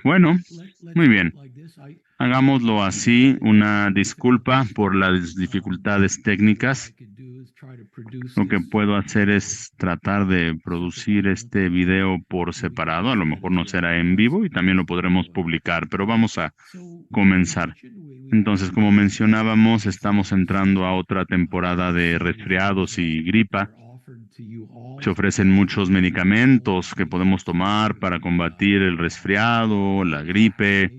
Bueno, muy bien. Hagámoslo así. Una disculpa por las dificultades técnicas. Lo que puedo hacer es tratar de producir este video por separado. A lo mejor no será en vivo y también lo podremos publicar, pero vamos a comenzar. Entonces, como mencionábamos, estamos entrando a otra temporada de resfriados y gripa. Se ofrecen muchos medicamentos que podemos tomar para combatir el resfriado, la gripe.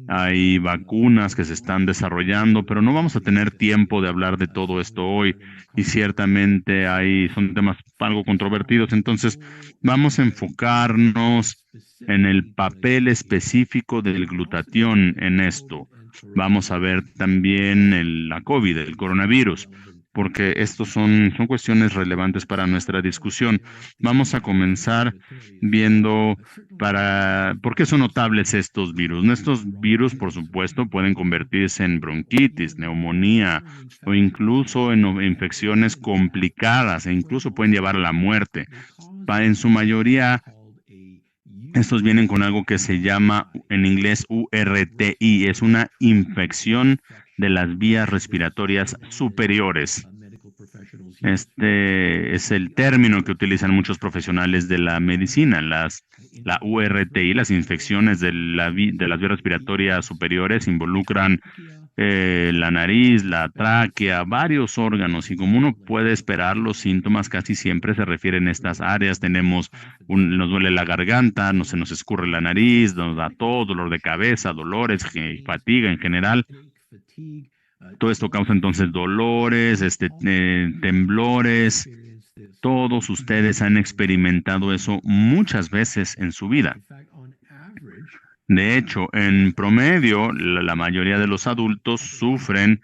Hay vacunas que se están desarrollando, pero no vamos a tener tiempo de hablar de todo esto hoy y ciertamente son temas algo controvertidos. Entonces, vamos a enfocarnos en el papel específico del glutatión en esto. Vamos a ver también la COVID, el coronavirus, porque estos son cuestiones relevantes para nuestra discusión. Vamos a comenzar viendo ¿por qué son notables estos virus? Estos virus, por supuesto, pueden convertirse en bronquitis, neumonía o incluso en infecciones complicadas e incluso pueden llevar a la muerte. En su mayoría, estos vienen con algo que se llama en inglés URTI, es una infección de las vías respiratorias superiores. Este es el término que utilizan muchos profesionales de la medicina. La URTI, las infecciones de las vías respiratorias superiores, involucran la nariz, la tráquea, varios órganos, y como uno puede esperar, los síntomas casi siempre se refieren a estas áreas. Nos duele la garganta, no se nos escurre la nariz, nos da tos, dolor de cabeza, dolores, fatiga en general. Todo esto causa entonces dolores, temblores. Todos ustedes han experimentado eso muchas veces en su vida. De hecho, en promedio, la mayoría de los adultos sufren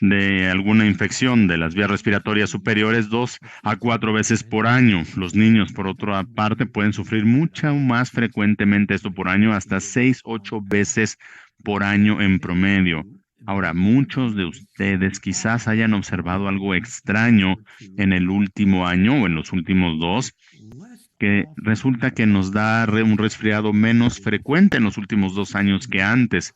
de alguna infección de las vías respiratorias superiores 2 a 4 veces por año. Los niños, por otra parte, pueden sufrir mucho más frecuentemente esto por año, hasta 6, 8 veces por año en promedio. Ahora, muchos de ustedes quizás hayan observado algo extraño en el último año o en los últimos dos, que resulta que nos da un resfriado menos frecuente en los últimos 2 años que antes.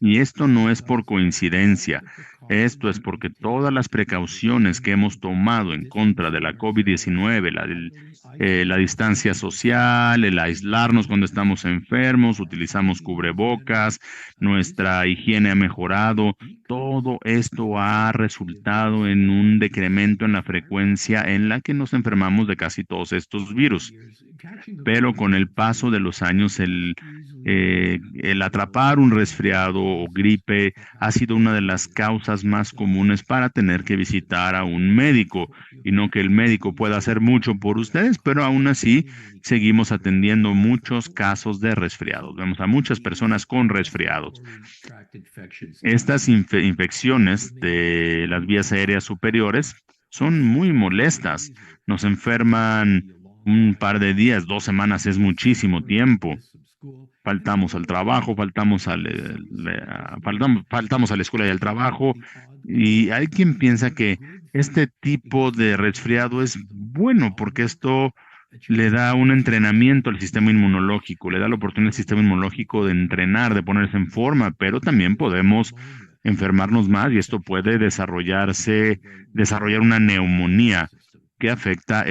Y esto no es por coincidencia. Esto es porque todas las precauciones que hemos tomado en contra de la COVID-19, la distancia social, el aislarnos cuando estamos enfermos, utilizamos cubrebocas, nuestra higiene ha mejorado, todo esto ha resultado en un decremento en la frecuencia en la que nos enfermamos de casi todos estos virus. Pero con el paso de los años, el atrapar un resfriado o gripe ha sido una de las causas más comunes para tener que visitar a un médico. Y no que el médico pueda hacer mucho por ustedes, pero aún así seguimos atendiendo muchos casos de resfriados. Vemos a muchas personas con resfriados. Estas infecciones de las vías aéreas superiores son muy molestas. Nos enferman un par de días, 2 semanas es muchísimo tiempo. Faltamos al trabajo, faltamos a la escuela y al trabajo. Y hay quien piensa que este tipo de resfriado es bueno porque esto le da un entrenamiento al sistema inmunológico, le da la oportunidad al sistema inmunológico de entrenar, de ponerse en forma, pero también podemos enfermarnos más y esto puede desarrollar una neumonía que afecta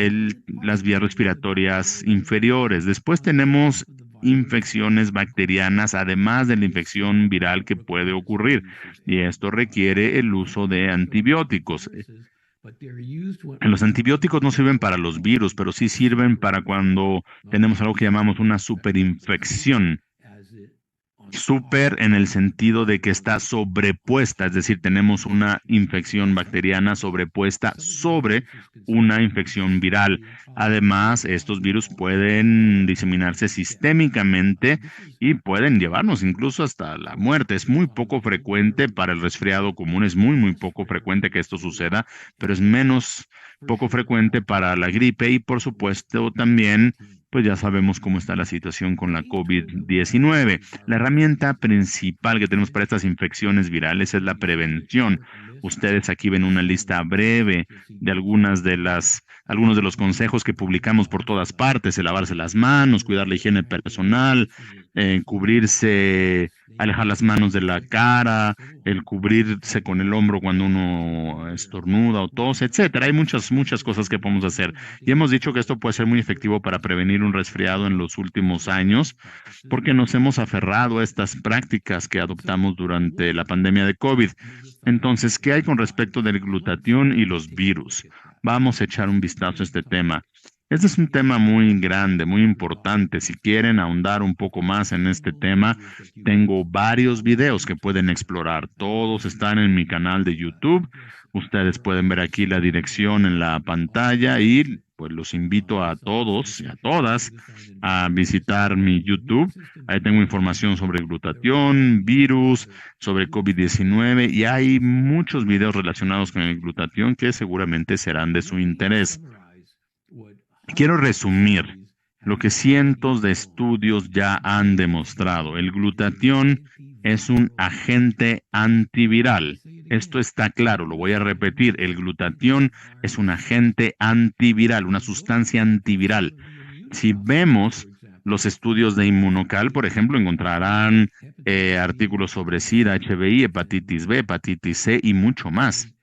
las vías respiratorias inferiores. Después tenemos infecciones bacterianas, además de la infección viral que puede ocurrir, y esto requiere el uso de antibióticos. Los antibióticos no sirven para los virus, pero sí sirven para cuando tenemos algo que llamamos una superinfección. Súper en el sentido de que está sobrepuesta, es decir, tenemos una infección bacteriana sobrepuesta sobre una infección viral. Además, estos virus pueden diseminarse sistémicamente y pueden llevarnos incluso hasta la muerte. Es muy poco frecuente para el resfriado común, es muy, muy poco frecuente que esto suceda, pero es menos poco frecuente para la gripe y, por supuesto, también pues ya sabemos cómo está la situación con la COVID-19. La herramienta principal que tenemos para estas infecciones virales es la prevención. Ustedes aquí ven una lista breve de algunos de los consejos que publicamos por todas partes: el lavarse las manos, cuidar la higiene personal, cubrirse, alejar las manos de la cara, el cubrirse con el hombro cuando uno estornuda o tose, etcétera. Hay muchas cosas que podemos hacer. Y hemos dicho que esto puede ser muy efectivo para prevenir un resfriado en los últimos años, porque nos hemos aferrado a estas prácticas que adoptamos durante la pandemia de COVID. Entonces, ¿qué hay con respecto del glutatión y los virus? Vamos a echar un vistazo a este tema. Este es un tema muy grande, muy importante. Si quieren ahondar un poco más en este tema, tengo varios videos que pueden explorar. Todos están en mi canal de YouTube. Ustedes pueden ver aquí la dirección en la pantalla y pues los invito a todos y a todas a visitar mi YouTube. Ahí tengo información sobre glutatión, virus, sobre COVID-19 y hay muchos videos relacionados con el glutatión que seguramente serán de su interés. Quiero resumir lo que cientos de estudios ya han demostrado. El glutatión es un agente antiviral. Esto está claro, lo voy a repetir. El glutatión es un agente antiviral, una sustancia antiviral. Si vemos los estudios de Inmunocal, por ejemplo, encontrarán artículos sobre SIDA, HIV, hepatitis B, hepatitis C y mucho más.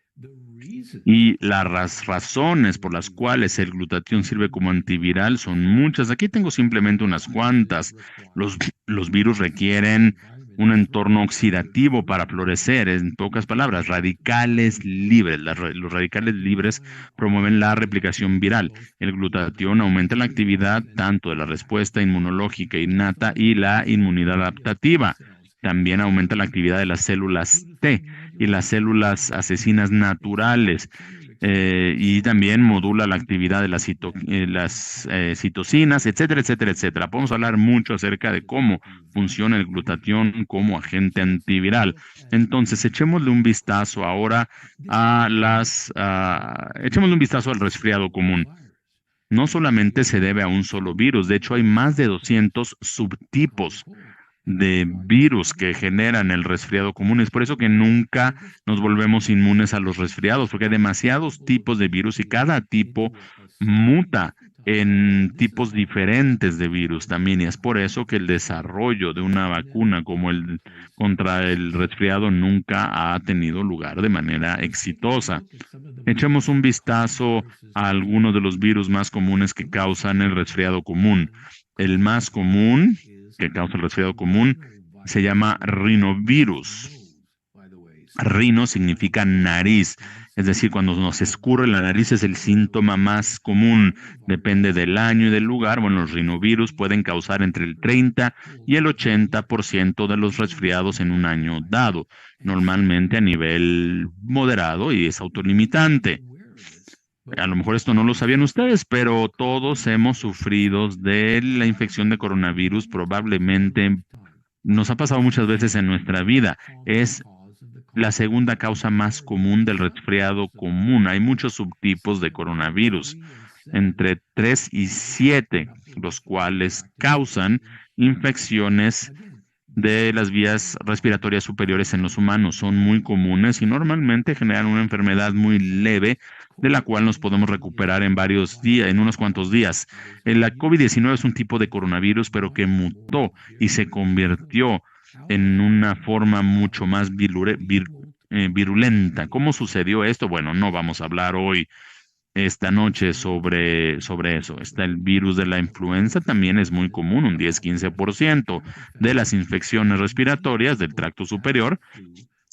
Y las razones por las cuales el glutatión sirve como antiviral son muchas. Aquí tengo simplemente unas cuantas. Los virus requieren un entorno oxidativo para florecer. En pocas palabras, radicales libres. Los radicales libres promueven la replicación viral. El glutatión aumenta la actividad tanto de la respuesta inmunológica innata y la inmunidad adaptativa. También aumenta la actividad de las células T y las células asesinas naturales. Y también modula la actividad de las citocinas, etcétera, etcétera, etcétera. Podemos hablar mucho acerca de cómo funciona el glutatión como agente antiviral. Entonces, echémosle un vistazo ahora echémosle un vistazo al resfriado común. No solamente se debe a un solo virus, de hecho hay más de 200 subtipos de virus que generan el resfriado común. Es por eso que nunca nos volvemos inmunes a los resfriados, porque hay demasiados tipos de virus y cada tipo muta en tipos diferentes de virus también. Y es por eso que el desarrollo de una vacuna como el contra el resfriado nunca ha tenido lugar de manera exitosa. Echemos un vistazo a algunos de los virus más comunes que causan el resfriado común. El más común que causa el resfriado común se llama rinovirus. Rino significa nariz, es decir, cuando nos escurre la nariz es el síntoma más común. Depende del año y del lugar. Bueno, los rinovirus pueden causar entre el 30 y el 80% de los resfriados en un año dado, normalmente a nivel moderado y es autolimitante. A lo mejor esto no lo sabían ustedes, pero todos hemos sufrido de la infección de coronavirus. Probablemente nos ha pasado muchas veces en nuestra vida. Es la segunda causa más común del resfriado común. Hay muchos subtipos de coronavirus, entre 3 y 7, los cuales causan infecciones de las vías respiratorias superiores en los humanos. Son muy comunes y normalmente generan una enfermedad muy leve de la cual nos podemos recuperar en varios días, en unos cuantos días. La COVID-19 es un tipo de coronavirus, pero que mutó y se convirtió en una forma mucho más virulenta. ¿Cómo sucedió esto? Bueno, no vamos a hablar hoy esta noche sobre eso. Está el virus de la influenza, también es muy común, un 10-15% de las infecciones respiratorias del tracto superior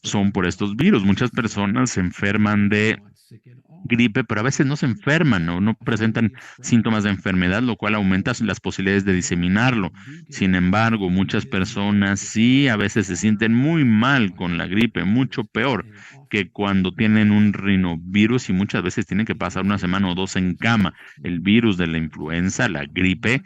son por estos virus. Muchas personas se enferman de gripe, pero a veces no se enferman o no presentan síntomas de enfermedad, lo cual aumenta las posibilidades de diseminarlo. Sin embargo, muchas personas sí a veces se sienten muy mal con la gripe, mucho peor que cuando tienen un rinovirus y muchas veces tienen que pasar una semana o dos en cama. El virus de la influenza, la gripe,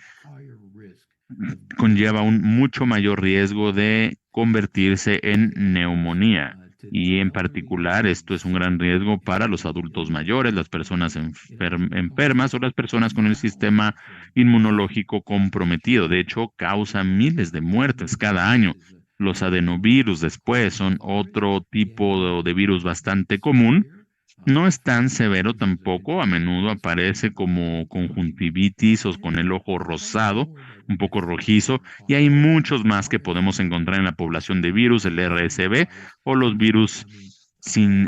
conlleva un mucho mayor riesgo de convertirse en neumonía. Y en particular, esto es un gran riesgo para los adultos mayores, las personas enfermas o las personas con el sistema inmunológico comprometido. De hecho, causa miles de muertes cada año. Los adenovirus después son otro tipo de virus bastante común. No es tan severo tampoco, a menudo aparece como conjuntivitis o con el ojo rosado, un poco rojizo, y hay muchos más que podemos encontrar en la población de virus, el RSV o los virus sin,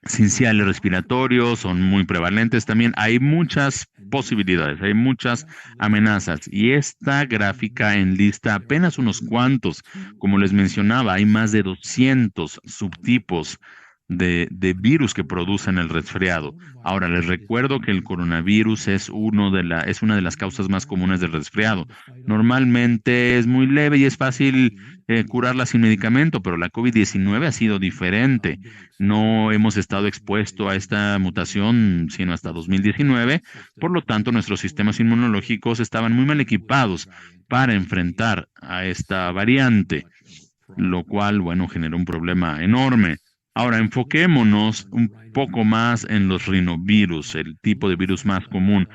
sinciales respiratorios, son muy prevalentes también. Hay muchas posibilidades, hay muchas amenazas y esta gráfica enlista apenas unos cuantos. Como les mencionaba, hay más de 200 subtipos de virus que producen el resfriado. Ahora, les recuerdo que el coronavirus es una de las causas más comunes del resfriado. Normalmente es muy leve y es fácil curarla sin medicamento, pero la COVID-19 ha sido diferente. No hemos estado expuestos a esta mutación sino hasta 2019, por lo tanto nuestros sistemas inmunológicos estaban muy mal equipados para enfrentar a esta variante, lo cual, bueno, generó un problema enorme. Ahora, enfoquémonos un poco más en los rinovirus, el tipo de virus más común,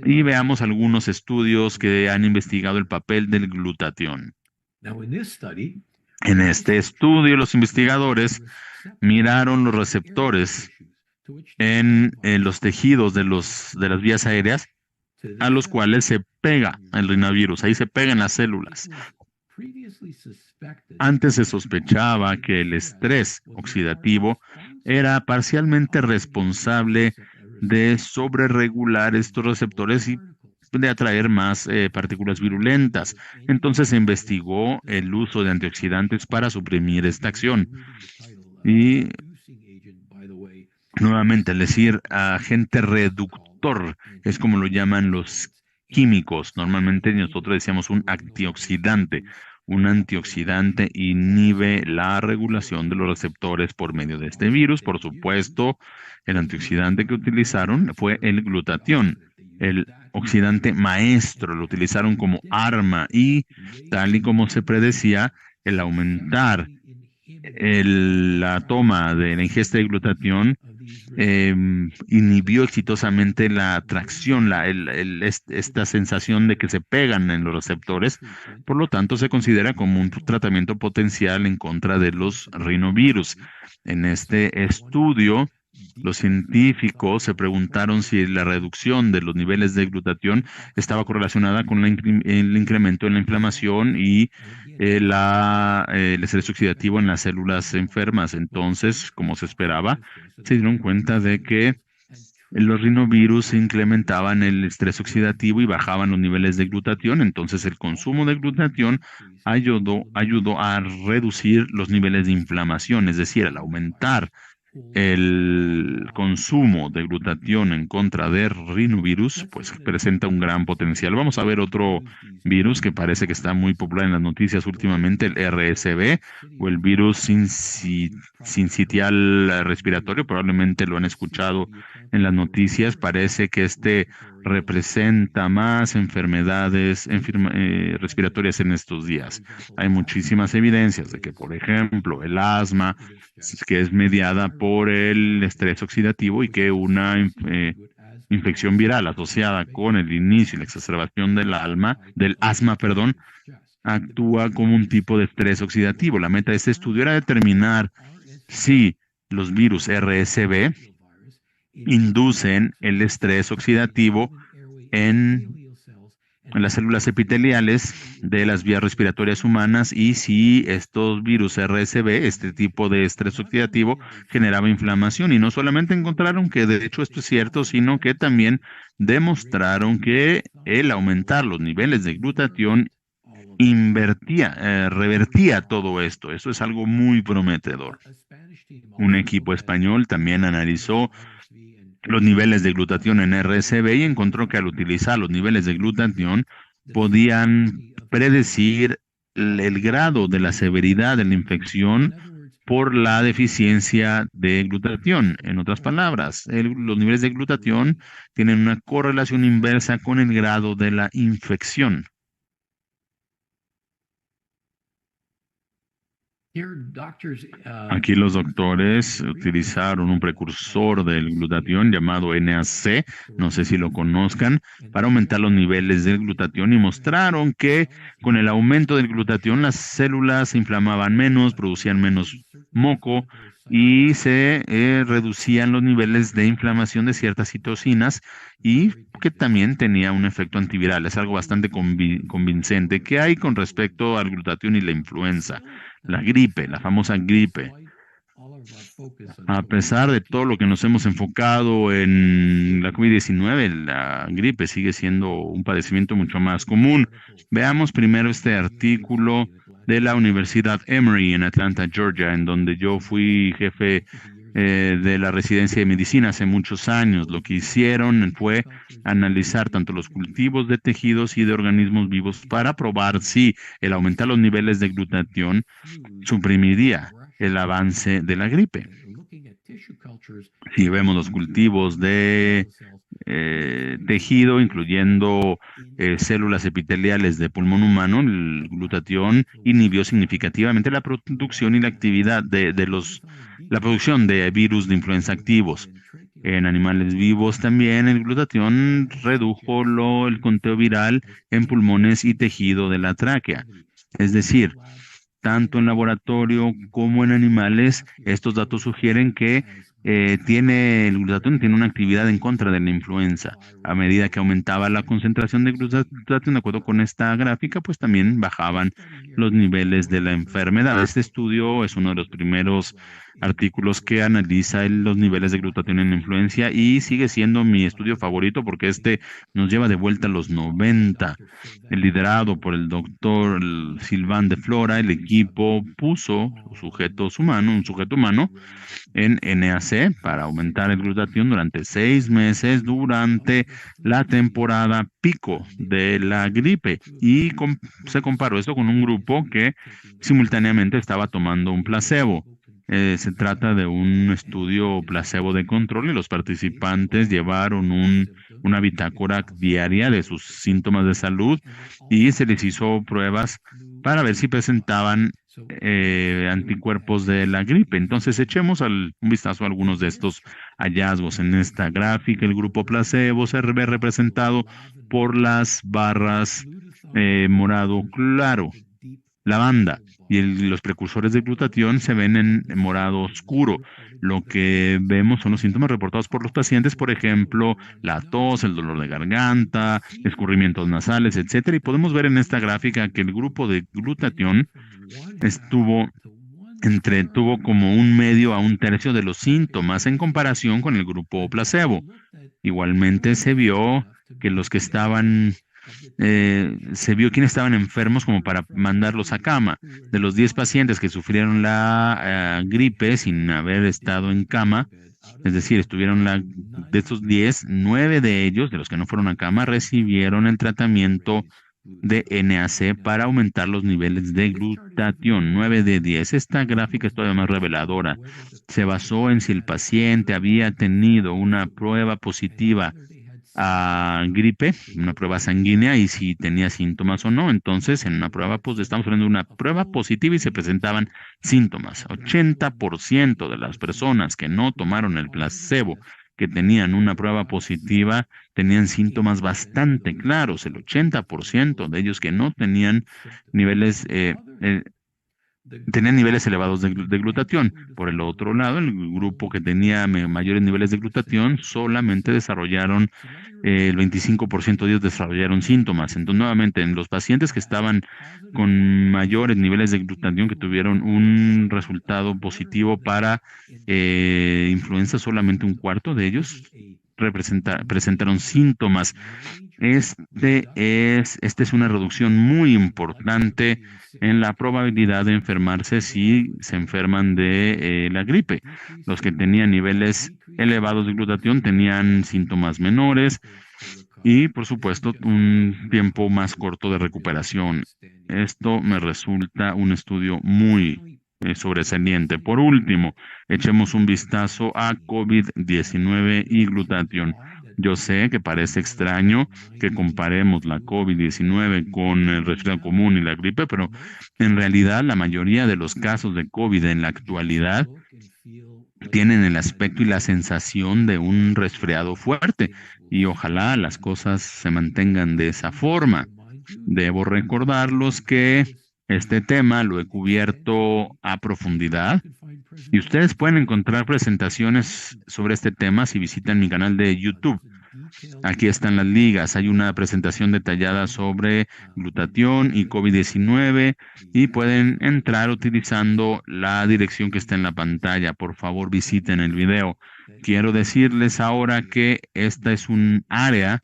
y veamos algunos estudios que han investigado el papel del glutatión. En este estudio, los investigadores miraron los receptores en los tejidos de las vías aéreas a los cuales se pega el rinovirus, ahí se pegan las células. Antes se sospechaba que el estrés oxidativo era parcialmente responsable de sobreregular estos receptores y de atraer más partículas virulentas. Entonces se investigó el uso de antioxidantes para suprimir esta acción. Y nuevamente, al decir agente reductor, es como lo llaman los químicos. Normalmente nosotros decíamos un antioxidante. Un antioxidante inhibe la regulación de los receptores por medio de este virus. Por supuesto, el antioxidante que utilizaron fue el glutatión. El oxidante maestro lo utilizaron como arma y, tal y como se predecía, el aumentar la toma de la ingesta de glutatión inhibió exitosamente la atracción, esta sensación de que se pegan en los receptores. Por lo tanto, se considera como un tratamiento potencial en contra de los rinovirus. En este estudio, los científicos se preguntaron si la reducción de los niveles de glutatión estaba correlacionada con el incremento en la inflamación y el estrés oxidativo en las células enfermas. Entonces, como se esperaba, se dieron cuenta de que los rinovirus incrementaban el estrés oxidativo y bajaban los niveles de glutatión. Entonces, el consumo de glutatión ayudó a reducir los niveles de inflamación, es decir, al aumentar el consumo de glutatión en contra de rinovirus, pues presenta un gran potencial. Vamos a ver otro virus que parece que está muy popular en las noticias últimamente, el RSV o el virus sincitial respiratorio. Probablemente lo han escuchado en las noticias. Parece que este representa más enfermedades respiratorias en estos días. Hay muchísimas evidencias de que, por ejemplo, el asma, que es mediada por el estrés oxidativo y que una infección viral asociada con el inicio y la exacerbación del asma, perdón, actúa como un tipo de estrés oxidativo. La meta de este estudio era determinar si los virus RSV inducen el estrés oxidativo en las células epiteliales de las vías respiratorias humanas y si estos virus RSV, este tipo de estrés oxidativo, generaba inflamación. Y no solamente encontraron que de hecho esto es cierto, sino que también demostraron que el aumentar los niveles de glutatión revertía todo esto. Eso es algo muy prometedor. Un equipo español también analizó los niveles de glutatión en RSV y encontró que al utilizar los niveles de glutatión podían predecir el grado de la severidad de la infección por la deficiencia de glutatión. En otras palabras, los niveles de glutatión tienen una correlación inversa con el grado de la infección. Aquí los doctores utilizaron un precursor del glutatión llamado NAC, no sé si lo conozcan, para aumentar los niveles del glutatión y mostraron que con el aumento del glutatión las células se inflamaban menos, producían menos moco y se reducían los niveles de inflamación de ciertas citocinas y que también tenía un efecto antiviral. Es algo bastante convincente. ¿Qué hay con respecto al glutatión y la influenza? La gripe, la famosa gripe. A pesar de todo lo que nos hemos enfocado en la COVID-19, la gripe sigue siendo un padecimiento mucho más común. Veamos primero este artículo de la Universidad Emory en Atlanta, Georgia, en donde yo fui jefe de la residencia de medicina hace muchos años. Lo que hicieron fue analizar tanto los cultivos de tejidos y de organismos vivos para probar si el aumentar los niveles de glutatión suprimiría el avance de la gripe. Si vemos los cultivos de tejido, incluyendo células epiteliales de pulmón humano, el glutatión inhibió significativamente la producción y la actividad la producción de virus de influenza activos. En animales vivos también el glutatión redujo el conteo viral en pulmones y tejido de la tráquea. Es decir, tanto en laboratorio como en animales, estos datos sugieren que el glutatión tiene una actividad en contra de la influenza. A medida que aumentaba la concentración de glutatión, de acuerdo con esta gráfica, pues también bajaban los niveles de la enfermedad. Este estudio es uno de los primeros artículos que analiza los niveles de glutatión en la influenza y sigue siendo mi estudio favorito porque este nos lleva de vuelta a los 90. El liderado por el doctor Sylvain de Flora, el equipo puso un sujeto humano, en NAC para aumentar el glutatión durante 6 meses durante la temporada pico de la gripe y se comparó esto con un grupo que simultáneamente estaba tomando un placebo. Se trata de un estudio placebo de control y los participantes llevaron una bitácora diaria de sus síntomas de salud y se les hizo pruebas para ver si presentaban anticuerpos de la gripe. Entonces, echemos un vistazo a algunos de estos hallazgos. En esta gráfica, el grupo placebo se ve representado por las barras morado claro, lavanda, y los precursores de glutatión se ven en morado oscuro. Lo que vemos son los síntomas reportados por los pacientes, por ejemplo, la tos, el dolor de garganta, escurrimientos nasales, etcétera. Y podemos ver en esta gráfica que el grupo de glutatión tuvo como un medio a un tercio de los síntomas en comparación con el grupo placebo. Igualmente que los que estaban se vio quiénes estaban enfermos como para mandarlos a cama. De los 10 pacientes que sufrieron la gripe sin haber estado en cama, es decir, de estos 10, 9 de ellos, de los que no fueron a cama, recibieron el tratamiento de NAC para aumentar los niveles de glutatión, 9 de 10. Esta gráfica es todavía más reveladora. Se basó en si el paciente había tenido una prueba positiva a gripe, una prueba sanguínea y si tenía síntomas o no. Entonces, en una prueba, pues estamos hablando de una prueba positiva y se presentaban síntomas. 80% de las personas que no tomaron el placebo, que tenían una prueba positiva, tenían síntomas bastante claros. El 80% de ellos que no tenían niveles tenían niveles elevados de glutatión. Por el otro lado, el grupo que tenía mayores niveles de glutatión solamente desarrollaron, el 25% de ellos desarrollaron síntomas. Entonces, nuevamente, en los pacientes que estaban con mayores niveles de glutatión, que tuvieron un resultado positivo para influenza, solamente un cuarto de ellos presentaron síntomas. Esta es una reducción muy importante en la probabilidad de enfermarse si se enferman de la gripe. Los que tenían niveles elevados de glutatión tenían síntomas menores y, por supuesto, un tiempo más corto de recuperación. Esto me resulta un estudio muy sobresaliente. Por último, echemos un vistazo a COVID-19 y glutatión. Yo sé que parece extraño que comparemos la COVID-19 con el resfriado común y la gripe, pero en realidad la mayoría de los casos de COVID en la actualidad tienen el aspecto y la sensación de un resfriado fuerte y ojalá las cosas se mantengan de esa forma. Debo recordarlos que este tema lo he cubierto a profundidad y ustedes pueden encontrar presentaciones sobre este tema si visitan mi canal de YouTube. Aquí están las ligas. Hay una presentación detallada sobre glutatión y COVID-19 y pueden entrar utilizando la dirección que está en la pantalla. Por favor, visiten el video. Quiero decirles ahora que esta es un área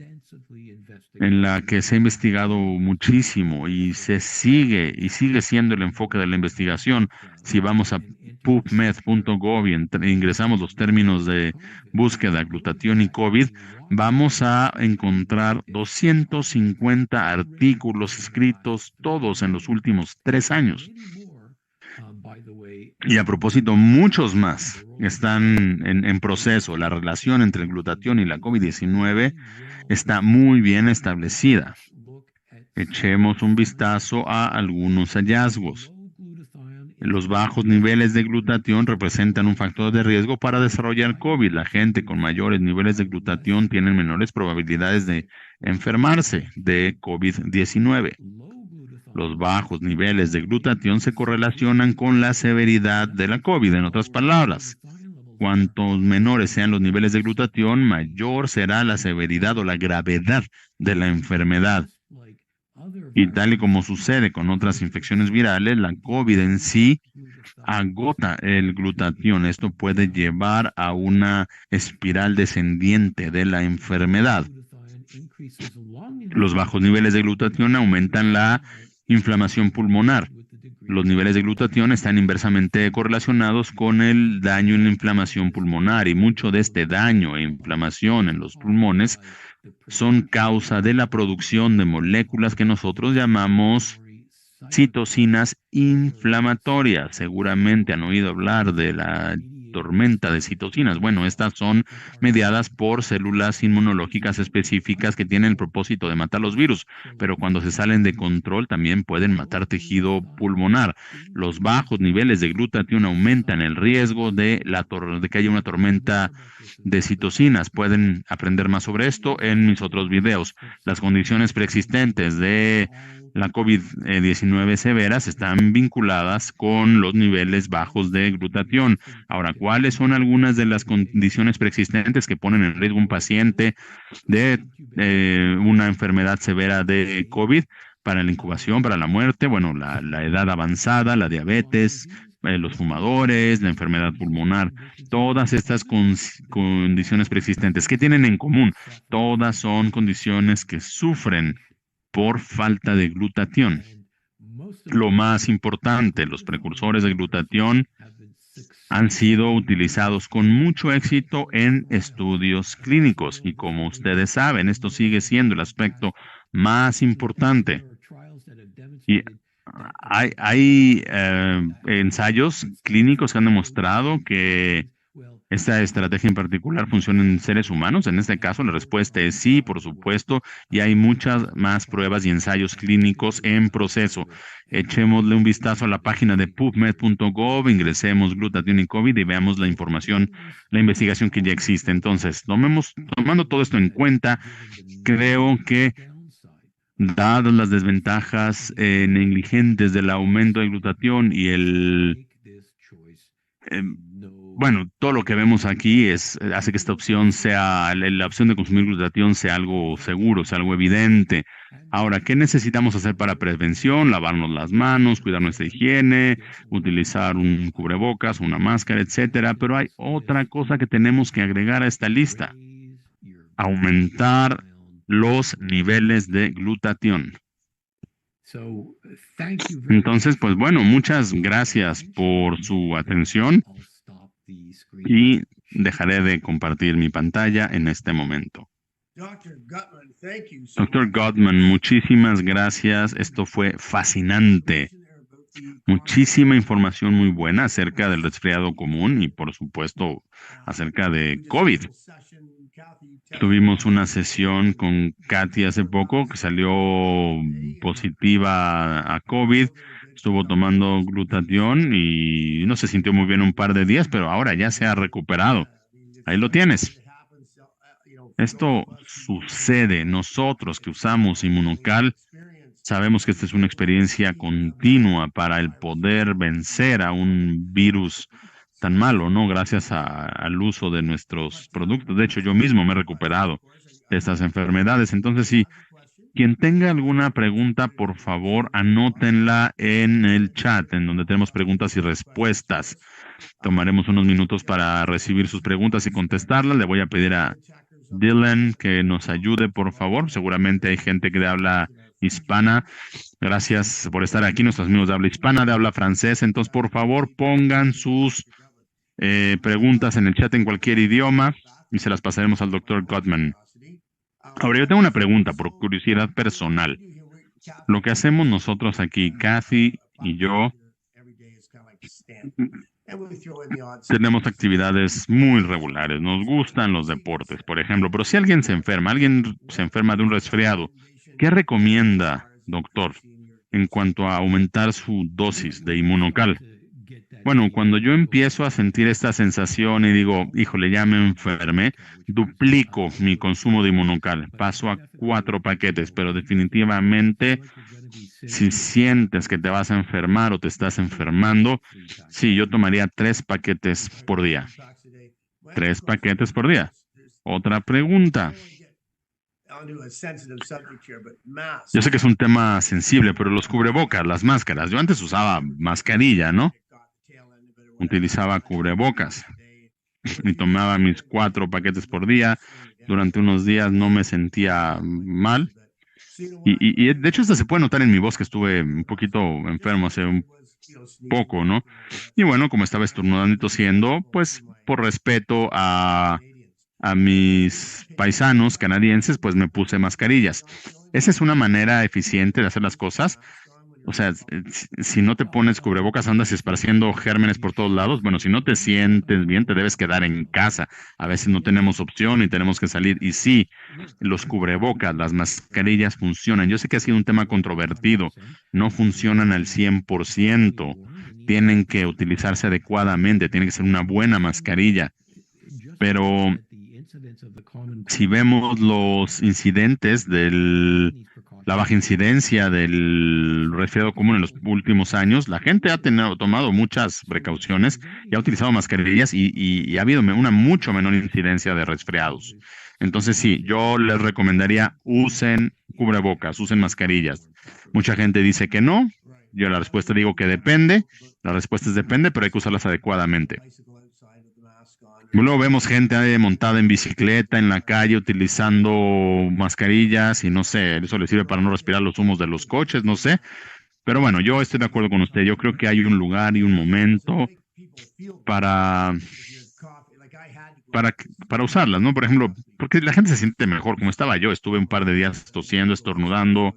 en la que se ha investigado muchísimo y se sigue y sigue siendo el enfoque de la investigación. Si vamos a pubmed.gov y ingresamos los términos de búsqueda, glutatión y COVID, vamos a encontrar 250 artículos escritos, todos en los últimos 3 años. Y a propósito, muchos más están en proceso. La relación entre el glutatión y la COVID-19 está muy bien establecida. Echemos un vistazo a algunos hallazgos. Los bajos niveles de glutatión representan un factor de riesgo para desarrollar COVID. La gente con mayores niveles de glutatión tiene menores probabilidades de enfermarse de COVID-19. Los bajos niveles de glutatión se correlacionan con la severidad de la COVID. En otras palabras, cuantos menores sean los niveles de glutatión, mayor será la severidad o la gravedad de la enfermedad. Y tal y como sucede con otras infecciones virales, la COVID en sí agota el glutatión. Esto puede llevar a una espiral descendiente de la enfermedad. Los bajos niveles de glutatión aumentan la inflamación pulmonar. Los niveles de glutatión están inversamente correlacionados con el daño en la inflamación pulmonar y mucho de este daño e inflamación en los pulmones son causa de la producción de moléculas que nosotros llamamos citocinas inflamatorias. Seguramente han oído hablar de la tormenta de citocinas. Bueno, estas son mediadas por células inmunológicas específicas que tienen el propósito de matar los virus, pero cuando se salen de control también pueden matar tejido pulmonar. Los bajos niveles de glutatión aumentan el riesgo de que haya una tormenta de citocinas. Pueden aprender más sobre esto en mis otros videos. Las condiciones preexistentes de la COVID-19 severas están vinculadas con los niveles bajos de glutatión. Ahora, ¿cuáles son algunas de las condiciones preexistentes que ponen en riesgo a un paciente de una enfermedad severa de COVID para la incubación, para la muerte? Bueno, la edad avanzada, la diabetes, los fumadores, la enfermedad pulmonar, todas estas condiciones preexistentes. ¿Qué tienen en común? Todas son condiciones que sufren por falta de glutatión. Lo más importante, los precursores de glutatión han sido utilizados con mucho éxito en estudios clínicos y como ustedes saben, esto sigue siendo el aspecto más importante. Y hay ensayos clínicos que han demostrado que esta estrategia en particular funciona en seres humanos. En este caso, la respuesta es sí, por supuesto, y hay muchas más pruebas y ensayos clínicos en proceso. Echémosle un vistazo a la página de pubmed.gov, ingresemos glutatión y COVID y veamos la información, la investigación que ya existe. Entonces, tomando todo esto en cuenta, creo que dadas las desventajas negligentes del aumento de glutatión y bueno, todo lo que vemos aquí hace que esta opción sea, la opción de consumir glutatión sea algo seguro, sea algo evidente. Ahora, ¿qué necesitamos hacer para prevención? Lavarnos las manos, cuidar nuestra higiene, utilizar un cubrebocas, una máscara, etcétera. Pero hay otra cosa que tenemos que agregar a esta lista: aumentar los niveles de glutatión. Entonces, pues bueno, muchas gracias por su atención y dejaré de compartir mi pantalla en este momento. Dr. Gottman, muchísimas gracias. Esto fue fascinante. Muchísima información muy buena acerca del resfriado común y, por supuesto, acerca de COVID. Tuvimos una sesión con Katy hace poco que salió positiva a COVID. Estuvo tomando glutatión y no se sintió muy bien un par de días, pero ahora ya se ha recuperado. Ahí lo tienes. Esto sucede. Nosotros que usamos Inmunocal sabemos que esta es una experiencia continua para el poder vencer a un virus tan malo, ¿no? Gracias al uso de nuestros productos. De hecho, yo mismo me he recuperado de estas enfermedades. Entonces, sí, quien tenga alguna pregunta, por favor, anótenla en el chat, en donde tenemos preguntas y respuestas. Tomaremos unos minutos para recibir sus preguntas y contestarlas. Le voy a pedir a Dylan que nos ayude, por favor. Seguramente hay gente que habla hispana. Gracias por estar aquí, nuestros amigos de habla hispana, de habla francés. Entonces, por favor, pongan sus preguntas en el chat en cualquier idioma y se las pasaremos al doctor Gottman. Ahora, yo tengo una pregunta por curiosidad personal. Lo que hacemos nosotros aquí, Kathy y yo, tenemos actividades muy regulares. Nos gustan los deportes, por ejemplo. Pero si alguien se enferma de un resfriado, ¿qué recomienda, doctor, en cuanto a aumentar su dosis de Inmunocal? Bueno, cuando yo empiezo a sentir esta sensación y digo, híjole, ya me enfermé, duplico mi consumo de Inmunocal. Paso a 4 paquetes, pero definitivamente si sientes que te vas a enfermar o te estás enfermando, sí, yo tomaría 3 paquetes por día. 3 paquetes por día. Otra pregunta. Yo sé que es un tema sensible, pero los cubrebocas, las máscaras. Yo antes usaba mascarilla, ¿no? Utilizaba cubrebocas y tomaba mis 4 paquetes por día. Durante unos días no me sentía mal. Y de hecho, esto se puede notar en mi voz que estuve un poquito enfermo hace un poco, ¿no? Y bueno, como estaba estornudando y tosiendo, pues por respeto a mis paisanos canadienses, pues me puse mascarillas. Esa es una manera eficiente de hacer las cosas. O sea, si no te pones cubrebocas, andas esparciendo gérmenes por todos lados. Bueno, si no te sientes bien, te debes quedar en casa. A veces no tenemos opción y tenemos que salir. Y sí, los cubrebocas, las mascarillas funcionan. Yo sé que ha sido un tema controvertido. No funcionan al 100%. Tienen que utilizarse adecuadamente. Tiene que ser una buena mascarilla. Pero si vemos los incidentes la baja incidencia del resfriado común en los últimos años, la gente ha tomado muchas precauciones y ha utilizado mascarillas y ha habido una mucho menor incidencia de resfriados. Entonces, sí, yo les recomendaría usen cubrebocas, usen mascarillas. Mucha gente dice que no. Yo la respuesta digo que depende. La respuesta es depende, pero hay que usarlas adecuadamente. Luego vemos gente montada en bicicleta en la calle utilizando mascarillas y no sé, eso le sirve para no respirar los humos de los coches, no sé. Pero bueno, yo estoy de acuerdo con usted. Yo creo que hay un lugar y un momento para, para usarlas, ¿no? Por ejemplo, porque la gente se siente mejor, como estaba yo, estuve un par de días tosiendo, estornudando,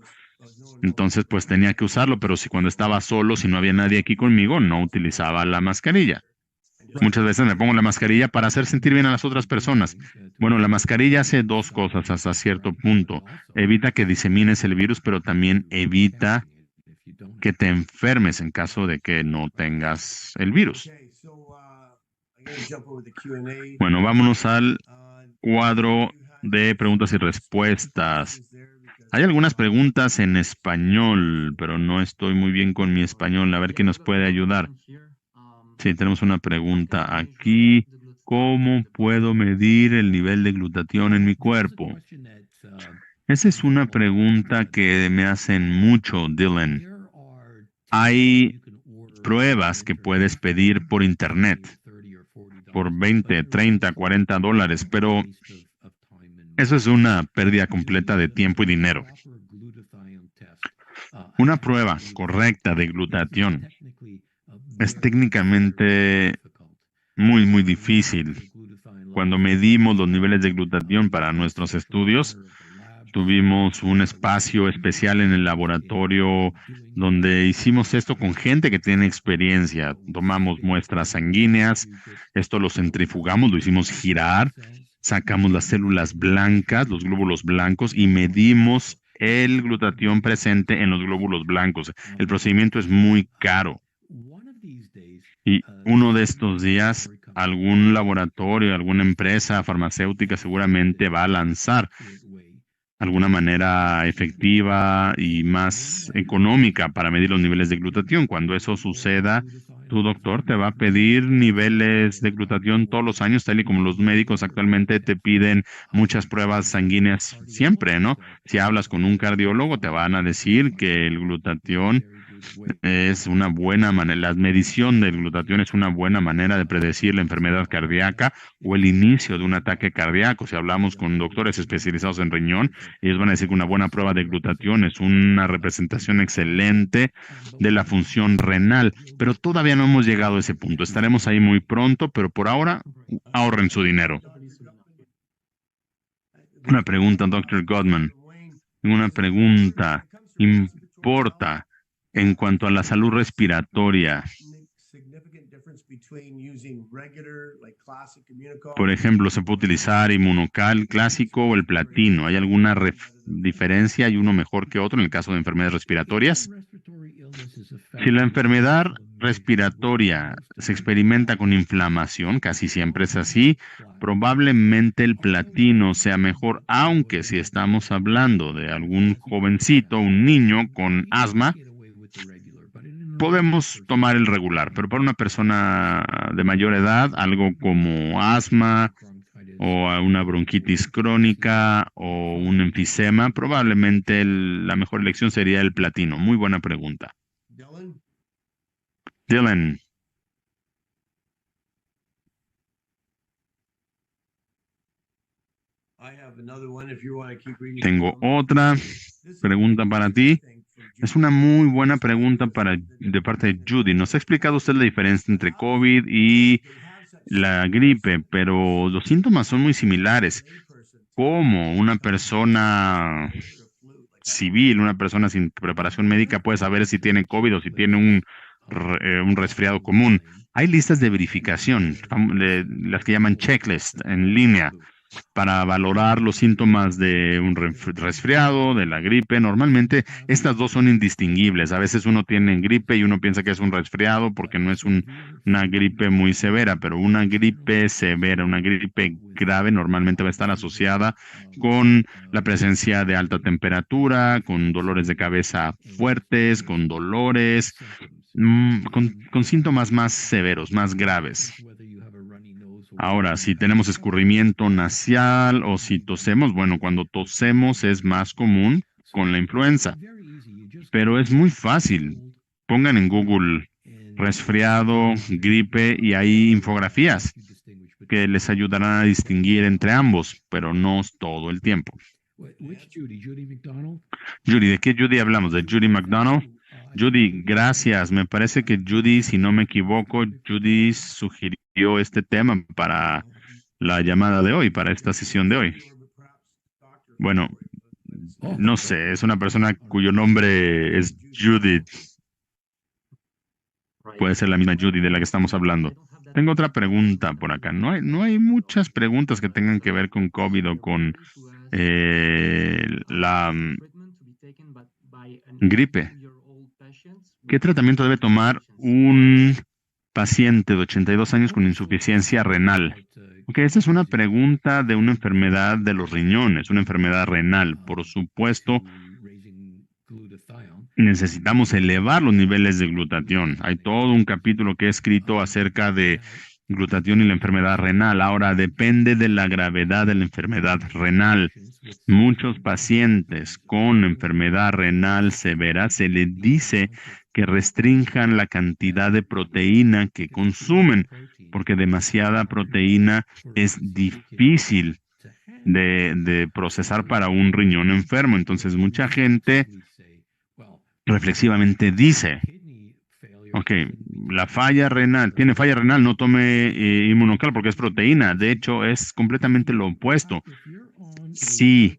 entonces pues tenía que usarlo, pero si cuando estaba solo, si no había nadie aquí conmigo, no utilizaba la mascarilla. Muchas veces me pongo la mascarilla para hacer sentir bien a las otras personas. Bueno, la mascarilla hace 2 cosas hasta cierto punto. Evita que disemines el virus, pero también evita que te enfermes en caso de que no tengas el virus. Bueno, vámonos al cuadro de preguntas y respuestas. Hay algunas preguntas en español, pero no estoy muy bien con mi español. A ver quién nos puede ayudar. Sí, tenemos una pregunta aquí. ¿Cómo puedo medir el nivel de glutatión en mi cuerpo? Esa es una pregunta que me hacen mucho, Dylan. Hay pruebas que puedes pedir por internet por 20, 30, 40 dólares, pero eso es una pérdida completa de tiempo y dinero. Una prueba correcta de glutatión es técnicamente muy, muy difícil. Cuando medimos los niveles de glutatión para nuestros estudios, tuvimos un espacio especial en el laboratorio donde hicimos esto con gente que tiene experiencia. Tomamos muestras sanguíneas, esto lo centrifugamos, lo hicimos girar Sacamos las células blancas, los glóbulos blancos, y medimos el glutatión presente en los glóbulos blancos. El procedimiento es muy caro. Y uno de estos días, algún laboratorio, alguna empresa farmacéutica seguramente va a lanzar alguna manera efectiva y más económica para medir los niveles de glutatión. Cuando eso suceda, tu doctor te va a pedir niveles de glutatión todos los años, tal y como los médicos actualmente te piden muchas pruebas sanguíneas siempre, ¿no? Si hablas con un cardiólogo, te van a decir que el glutatión es una buena manera, la medición del glutatión es una buena manera de predecir la enfermedad cardíaca o el inicio de un ataque cardíaco. Si hablamos con doctores especializados en riñón, ellos van a decir que una buena prueba de glutatión es una representación excelente de la función renal, pero todavía no hemos llegado a ese punto. Estaremos ahí muy pronto, pero por ahora ahorren su dinero. Una pregunta, Dr. Godman. Una pregunta. ¿Importa en cuanto a la salud respiratoria? Por ejemplo, ¿se puede utilizar inmunocal clásico o el platino? ¿Hay alguna diferencia? ¿Hay uno mejor que otro en el caso de enfermedades respiratorias? Si la enfermedad respiratoria se experimenta con inflamación, casi siempre es así, probablemente el platino sea mejor, aunque si estamos hablando de algún jovencito, un niño con asma, podemos tomar el regular, pero para una persona de mayor edad, algo como asma o a una bronquitis crónica o un enfisema, probablemente la mejor elección sería el platino. Muy buena pregunta. Dylan, tengo otra pregunta para ti. Es una muy buena pregunta de parte de Judy. Nos ha explicado usted la diferencia entre COVID y la gripe, pero los síntomas son muy similares. ¿Cómo una persona civil, una persona sin preparación médica puede saber si tiene COVID o si tiene un resfriado común? Hay listas de verificación, las que llaman checklist en línea, para valorar los síntomas de un resfriado, de la gripe. Normalmente estas dos son indistinguibles. A veces uno tiene gripe y uno piensa que es un resfriado porque no es una gripe muy severa, pero una gripe severa, una gripe grave normalmente va a estar asociada con la presencia de alta temperatura, con dolores de cabeza fuertes, con dolores, con síntomas más severos, más graves. Ahora, si tenemos escurrimiento nasal o si tosemos, bueno, cuando tosemos es más común con la influenza, pero es muy fácil. Pongan en Google resfriado, gripe y hay infografías que les ayudarán a distinguir entre ambos, pero no todo el tiempo. Judy, ¿de qué Judy hablamos? ¿De Judy McDonald? Judy, gracias. Me parece que Judy, si no me equivoco, Judy sugirió este tema para la llamada de hoy, para esta sesión de hoy. Bueno, no sé, es una persona cuyo nombre es Judith. Puede ser la misma Judy de la que estamos hablando. Tengo otra pregunta por acá. No hay muchas preguntas que tengan que ver con COVID o con la gripe. ¿Qué tratamiento debe tomar un paciente de 82 años con insuficiencia renal? Ok, esta es una pregunta de una enfermedad de los riñones, una enfermedad renal. Por supuesto, necesitamos elevar los niveles de glutatión. Hay todo un capítulo que he escrito acerca de glutatión y la enfermedad renal. Ahora, depende de la gravedad de la enfermedad renal. Muchos pacientes con enfermedad renal severa se les dice que restrinjan la cantidad de proteína que consumen, porque demasiada proteína es difícil de procesar para un riñón enfermo. Entonces, mucha gente reflexivamente dice, ok, la falla renal, tiene falla renal, no tome inmunocal porque es proteína. De hecho, es completamente lo opuesto. Si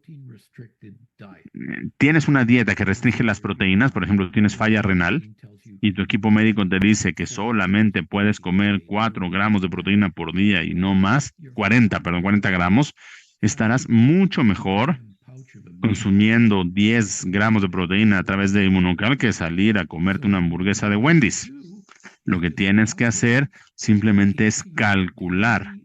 tienes una dieta que restringe las proteínas, por ejemplo, tienes falla renal, y tu equipo médico te dice que solamente puedes comer 4 gramos de proteína por día y no más, 40 gramos, estarás mucho mejor consumiendo 10 gramos de proteína a través de Inmunocal que salir a comerte una hamburguesa de Wendy's. Lo que tienes que hacer simplemente es calcular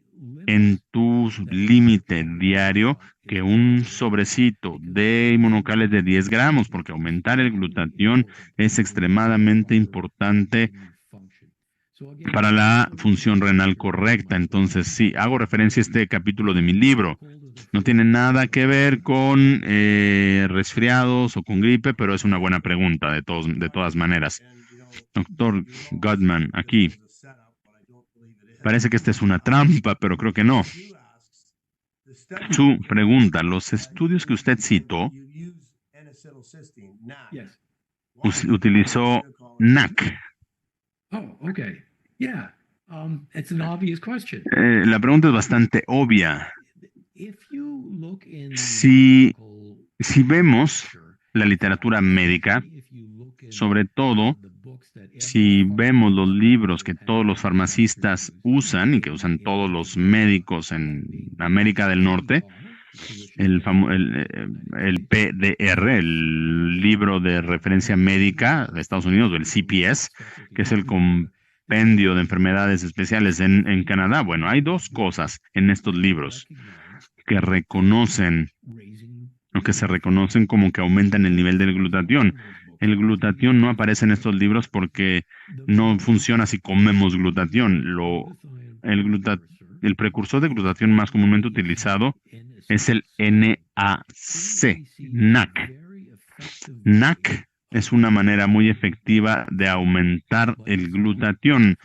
en tu límite diario que un sobrecito de Inmunocal es de 10 gramos, porque aumentar el glutatión es extremadamente importante para la función renal correcta. Entonces, sí, hago referencia a este capítulo de mi libro. No tiene nada que ver con resfriados o con gripe, pero es una buena pregunta de todas maneras. Doctor Gottman, aquí. Parece que esta es una trampa, pero creo que no. Su pregunta, los estudios que usted citó, utilizó NAC. La pregunta es bastante obvia. Si vemos la literatura médica, sobre todo si vemos los libros que todos los farmacistas usan y que usan todos los médicos en América del Norte, el PDR, el libro de referencia médica de Estados Unidos, o el CPS, que es el compendio de enfermedades especiales en Canadá. Bueno, hay dos cosas en estos libros que reconocen, o que se reconocen como que aumentan el nivel del glutatión. El glutatión no aparece en estos libros porque no funciona si comemos glutatión. El precursor de glutatión más comúnmente utilizado es el NAC, NAC. NAC es una manera muy efectiva de aumentar el glutatión,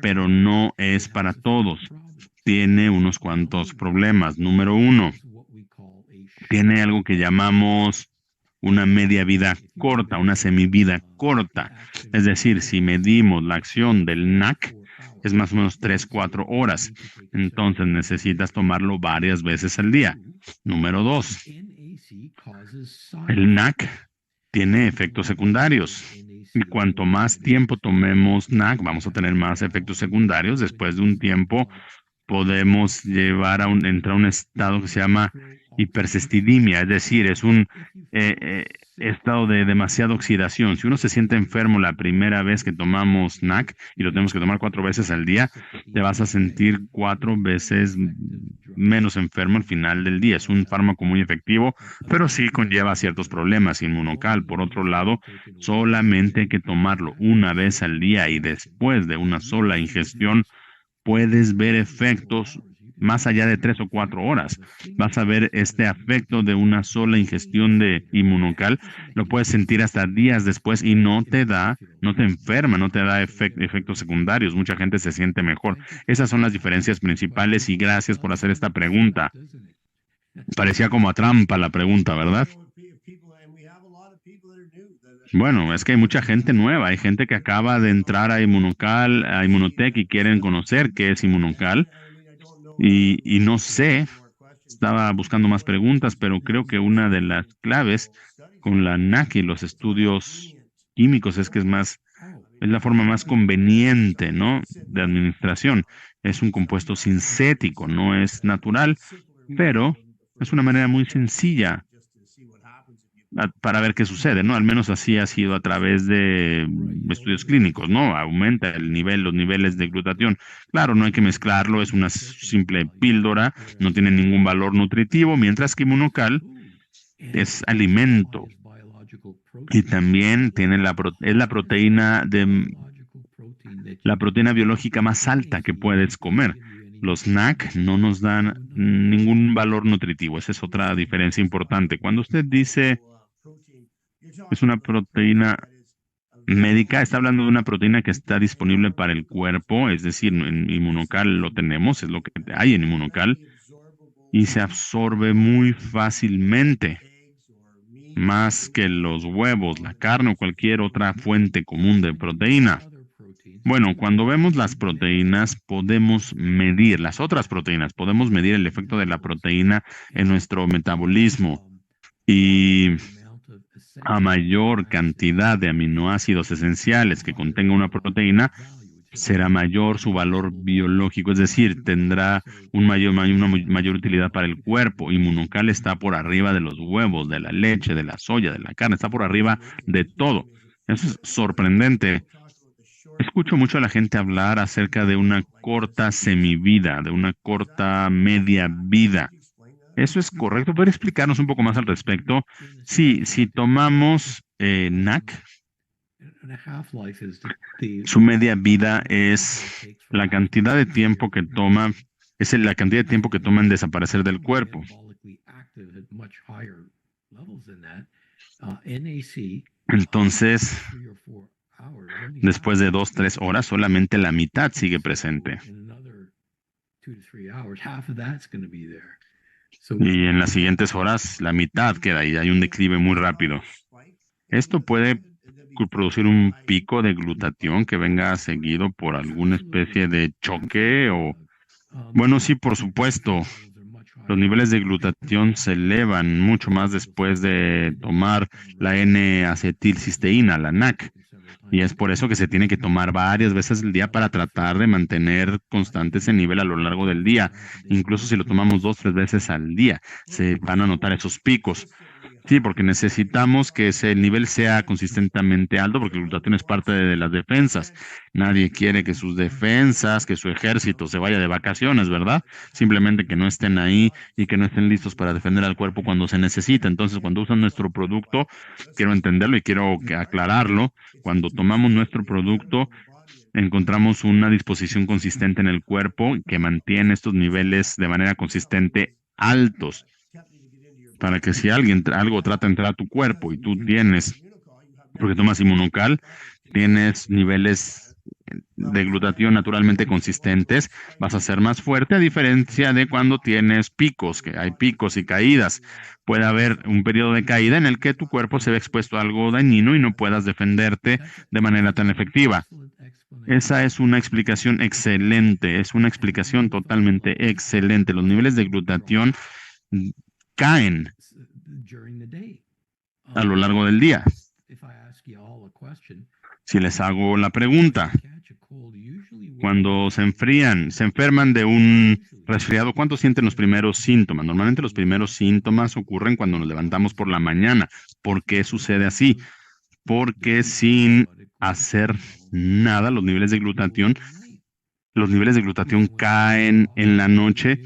pero no es para todos. Tiene unos cuantos problemas. Número uno, tiene algo que llamamos una media vida corta, una semivida corta. Es decir, si medimos la acción del NAC, es más o menos 3-4 horas. Entonces necesitas tomarlo varias veces al día. Número 2, el NAC tiene efectos secundarios. Y cuanto más tiempo tomemos NAC, vamos a tener más efectos secundarios. Después de un tiempo, podemos entrar a un estado que se llama hipercestidemia, es decir, es un estado de demasiada oxidación. Si uno se siente enfermo la primera vez que tomamos NAC y lo tenemos que tomar 4 veces al día, te vas a sentir 4 veces menos enfermo al final del día. Es un fármaco muy efectivo, pero sí conlleva ciertos problemas. Inmunocal, por otro lado, solamente hay que tomarlo una vez al día y después de una sola ingestión puedes ver efectos más allá de 3 o 4 horas. Vas a ver este efecto de una sola ingestión de Inmunocal. Lo puedes sentir hasta días después y no te enferma, no te da efectos secundarios. Mucha gente se siente mejor. Esas son las diferencias principales y gracias por hacer esta pregunta. Parecía como a trampa la pregunta, ¿verdad? Bueno, es que hay mucha gente nueva, hay gente que acaba de entrar a Inmunocal, a Inmunotech y quieren conocer qué es Inmunocal. Y no sé, estaba buscando más preguntas, pero creo que una de las claves con la NAC y los estudios químicos es que es la forma más conveniente, ¿no? De administración. Es un compuesto sintético, no es natural, pero es una manera muy sencilla para ver qué sucede, ¿no? Al menos así ha sido a través de estudios clínicos, ¿no? Aumenta los niveles de glutatión. Claro, no hay que mezclarlo, es una simple píldora, no tiene ningún valor nutritivo, mientras que Inmunocal es alimento y también tiene es la proteína biológica más alta que puedes comer. Los NAC no nos dan ningún valor nutritivo. Esa es otra diferencia importante. Cuando usted dice es una proteína médica, está hablando de una proteína que está disponible para el cuerpo, es decir, en Inmunocal lo tenemos, es lo que hay en Inmunocal, y se absorbe muy fácilmente, más que los huevos, la carne o cualquier otra fuente común de proteína. Bueno, cuando vemos las proteínas, podemos medir las otras proteínas, podemos medir el efecto de la proteína en nuestro metabolismo. Y a mayor cantidad de aminoácidos esenciales que contenga una proteína, será mayor su valor biológico, es decir, tendrá una mayor utilidad para el cuerpo. Inmunocal está por arriba de los huevos, de la leche, de la soya, de la carne, está por arriba de todo. Eso es sorprendente. Escucho mucho a la gente hablar acerca de una corta semivida, de una corta media vida. ¿Eso es correcto? ¿Puede explicarnos un poco más al respecto? Sí, si tomamos NAC, su media vida es la cantidad de tiempo que toma, es la cantidad de tiempo que toma en desaparecer del cuerpo. Entonces, después de 2, 3 horas, solamente la mitad sigue presente. Y en las siguientes horas, la mitad queda ahí. Hay un declive muy rápido. Esto puede producir un pico de glutatión que venga seguido por alguna especie de choque o... Bueno, sí, por supuesto. Los niveles de glutatión se elevan mucho más después de tomar la N-acetilcisteína, la NAC. Y es por eso que se tiene que tomar varias veces al día para tratar de mantener constante ese nivel a lo largo del día. Incluso si lo tomamos 2, 3 veces al día, se van a notar esos picos. Sí, porque necesitamos que el nivel sea consistentemente alto, porque el glutatión es parte de las defensas. Nadie quiere que sus defensas, que su ejército se vaya de vacaciones, ¿verdad? Simplemente que no estén ahí y que no estén listos para defender al cuerpo cuando se necesita. Entonces, cuando usan nuestro producto, quiero entenderlo y quiero aclararlo. Cuando tomamos nuestro producto, encontramos una disposición consistente en el cuerpo que mantiene estos niveles de manera consistente altos, para que si algo trata de entrar a tu cuerpo y tú tienes, porque tomas inmunocal, tienes niveles de glutatión naturalmente consistentes, vas a ser más fuerte, a diferencia de cuando tienes picos, que hay picos y caídas. Puede haber un periodo de caída en el que tu cuerpo se ve expuesto a algo dañino y no puedas defenderte de manera tan efectiva. Esa es una explicación excelente, es una explicación totalmente excelente. Los niveles de glutatión caen a lo largo del día. Si les hago la pregunta, cuando se enferman de un resfriado, ¿cuánto sienten los primeros síntomas? Normalmente los primeros síntomas ocurren cuando nos levantamos por la mañana. ¿Por qué sucede así? Porque sin hacer nada, los niveles de glutatión caen en la noche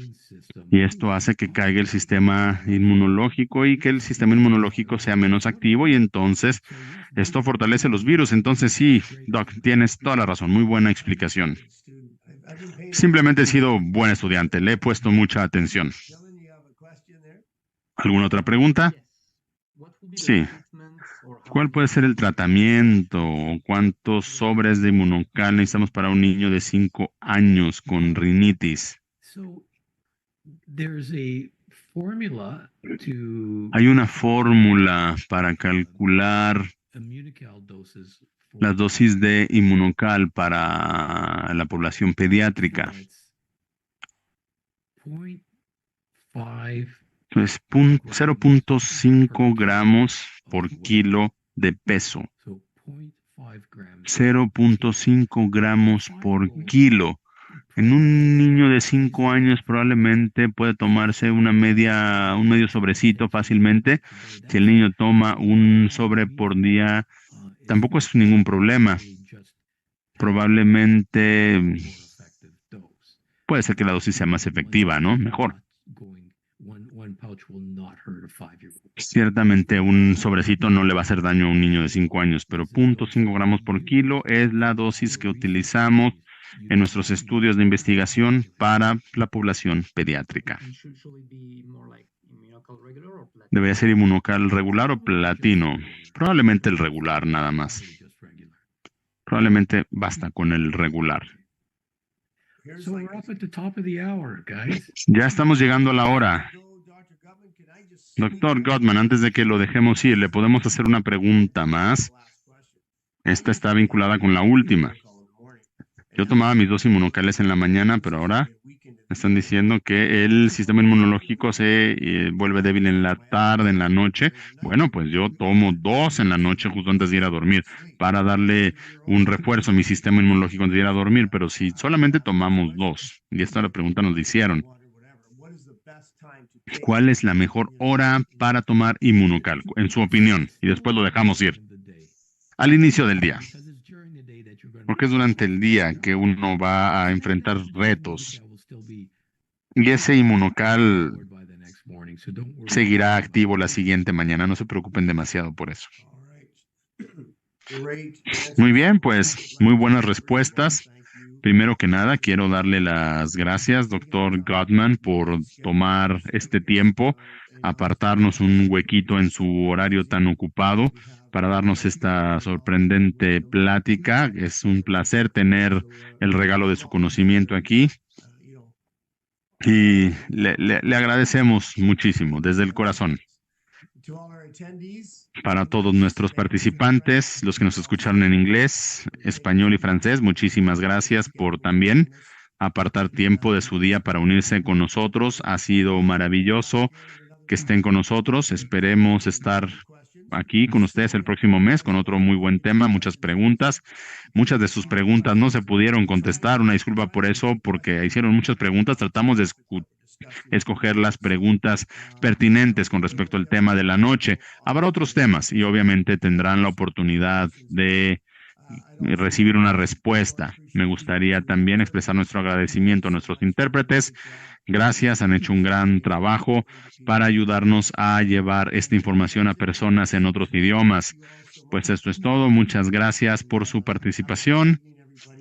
y esto hace que caiga el sistema inmunológico y que el sistema inmunológico sea menos activo y entonces esto fortalece los virus. Entonces sí, Doc, tienes toda la razón. Muy buena explicación. Simplemente he sido buen estudiante. Le he puesto mucha atención. ¿Alguna otra pregunta? Sí. ¿Cuál puede ser el tratamiento o cuántos sobres de inmunocal necesitamos para un niño de 5 años con rinitis? Hay una fórmula para calcular las dosis de inmunocal para la población pediátrica. Es 0.5 gramos por kilo de peso. 0.5 gramos por kilo. En un niño de 5 años probablemente puede tomarse un medio sobrecito fácilmente. Si el niño toma un sobre por día, tampoco es ningún problema. Probablemente puede ser que la dosis sea más efectiva, ¿no? Mejor. Ciertamente un sobrecito no le va a hacer daño a un niño de 5 años, pero 0.5 gramos por kilo es la dosis que utilizamos en nuestros estudios de investigación para la población pediátrica. ¿Debería ser inmunocal regular o platino? Probablemente el regular nada más. Probablemente basta con el regular. Ya estamos llegando a la hora. Doctor Gottman, antes de que lo dejemos ir, ¿le podemos hacer una pregunta más? Esta está vinculada con la última. Yo tomaba mis 2 inmunocales en la mañana, pero ahora Están diciendo que el sistema inmunológico se vuelve débil en la tarde, en la noche. Bueno, pues yo tomo 2 en la noche justo antes de ir a dormir para darle un refuerzo a mi sistema inmunológico antes de ir a dormir. Pero si solamente tomamos 2, y esta la pregunta nos la hicieron, ¿cuál es la mejor hora para tomar Inmunocal, en su opinión? Y después lo dejamos ir. Al inicio del día, porque es durante el día que uno va a enfrentar retos. Y ese Inmunocal seguirá activo la siguiente mañana. No se preocupen demasiado por eso. Muy bien, pues muy buenas respuestas. Primero que nada, quiero darle las gracias, doctor Gottman, por tomar este tiempo, apartarnos un huequito en su horario tan ocupado para darnos esta sorprendente plática. Es un placer tener el regalo de su conocimiento aquí y le agradecemos muchísimo desde el corazón. Para todos nuestros participantes, los que nos escucharon en inglés, español y francés, muchísimas gracias por también apartar tiempo de su día para unirse con nosotros. Ha sido maravilloso que estén con nosotros. Esperemos estar aquí con ustedes el próximo mes con otro muy buen tema, muchas preguntas. Muchas de sus preguntas no se pudieron contestar. Una disculpa por eso, porque hicieron muchas preguntas. Tratamos de escoger las preguntas pertinentes con respecto al tema de la noche. Habrá otros temas y obviamente tendrán la oportunidad de recibir una respuesta. Me gustaría también expresar nuestro agradecimiento a nuestros intérpretes. Gracias, han hecho un gran trabajo para ayudarnos a llevar esta información a personas en otros idiomas. Pues esto es todo. Muchas gracias por su participación.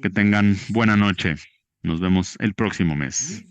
Que tengan buena noche. Nos vemos el próximo mes.